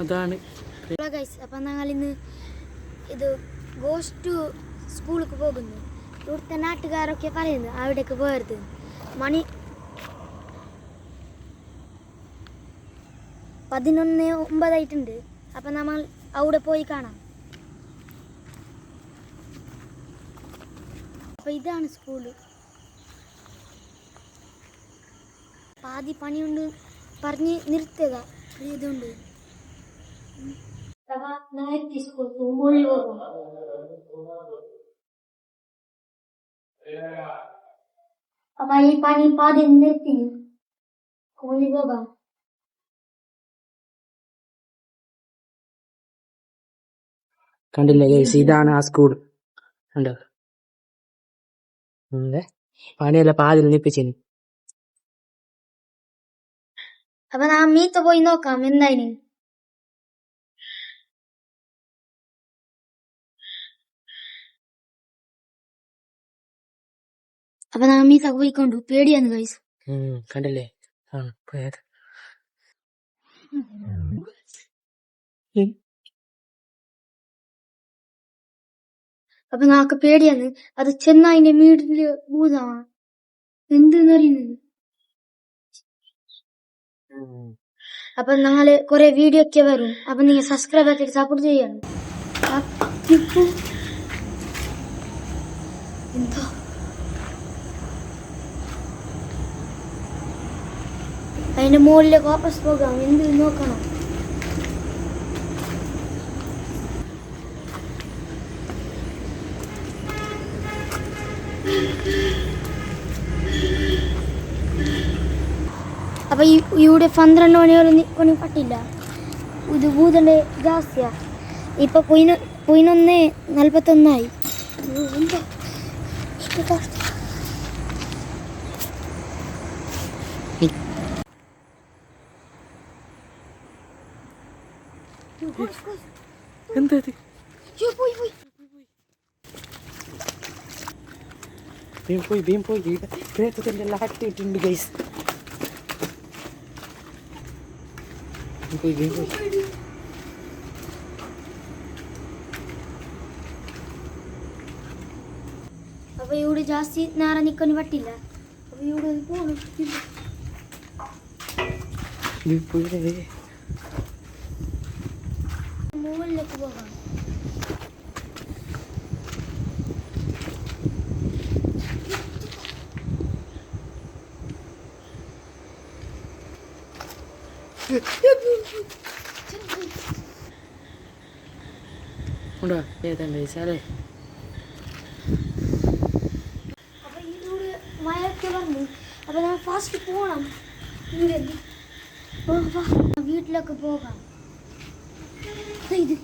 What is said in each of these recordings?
അതാണ്. അപ്പം ഞങ്ങൾ ഇന്ന് ഇത് ഗോസ്റ്റ് സ്കൂളിലേക്ക് പോകുന്നു. ഇവിടുത്തെ നാട്ടുകാരൊക്കെ പറയുന്നു അവിടേക്ക് പോയത്. മണി 11:09 അപ്പം നമ്മൾ അവിടെ പോയി കാണാം. അപ്പം ഇതാണ് സ്കൂള്. പാതി പണിയുണ്ട് പറഞ്ഞ് നിർത്തുക ഇതുണ്ട്. അപ്പൊ ഈ പണി പാതി നിർത്തി സ്കൂളിൽ പോകാം. കണ്ടില്ലേ ഗൈസ്, ഇതാണ് ആ സ്കൂൾ. കണ്ടോ, പണിയല്ല പാതിൽ നിപ്പിച്ചിന്. അപ്പൊ നാം മീത്ത പോയി നോക്കാം എന്തായിന്. അപ്പൊ നാം മീത്ത പോയിക്കൊണ്ടു. പേടിയാന്ന് ഗൈസ്. കണ്ടില്ലേ, പോയത്. അപ്പൊ നാക്ക് പേടിയാന്ന്. അത് ചെന്നായിന്റെ വീടില് ഭൂതമാണ് എന്തെന്നറിയുന്നത്. അപ്പൊ നാളെ കൊറേ വീഡിയോ ഒക്കെ വരും. അപ്പൊ നിങ്ങൾ സബ്സ്ക്രൈബ് ആക്കിയിട്ട് സപ്പോർട്ട് ചെയ്യണം. എന്താ അതിന്റെ മുകളിലേക്ക് വാപ്പസ് പോകാം. എന്ത് നോക്കണം. അപ്പൊ ഇവിടെ 12 മണിയോളം നിൽക്കണി പറ്റില്ല. ഇത് ഭൂതന്റെ ജാസ്തിയാ. ഇപ്പൊ 11:41. എന്താ പോയി പ്രേതത്തിന്റെ ലാറ്റിട്ടുണ്ട് ഗൈസ്. പോയി അപ്പൊ ഇവിടെ ജാസ്തി നേരം നിൽക്കാൻ പറ്റില്ല. അപ്പൊ ഇവിടെ മുകളിലേക്ക് പോകാം. ഉണ്ടോ ഏതല്ലേ സാറേ. അപ്പൊ ഇതിലൂടെ മഴയൊക്കെ വന്നു. അപ്പൊ ഞാൻ ഫാസ്റ്റ് പോകണം. വീട്ടിലൊക്കെ പോകാം. ഇത്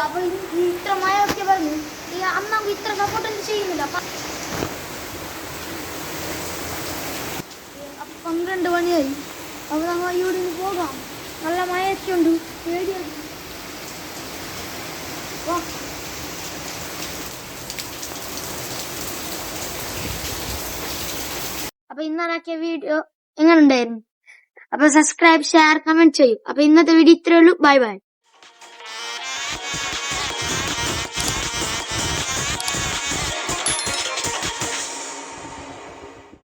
അപ്പൊ ഇത്ര മഴയൊക്കെ പറഞ്ഞു. ഈ അമ്മ ഇത്ര സപ്പോർട്ടൊന്നും ചെയ്യുന്നില്ല. അപ്പൊ 12 മണിയായി. അപ്പൊ നമ്മൾ ഇവിടെ നിന്ന് പോകാം. നല്ല മഴയൊക്കെ ഉണ്ട്. പേടിയാണ്. അപ്പൊ ഇന്നാക്കിയ വീഡിയോ എങ്ങനെ ഉണ്ടായിരുന്നു? അപ്പൊ സബ്സ്ക്രൈബ്, ഷെയർ, കമന്റ് ചെയ്യും. അപ്പൊ ഇന്നത്തെ വീഡിയോ ഇത്രയേ ഉള്ളൂ. Bye bye.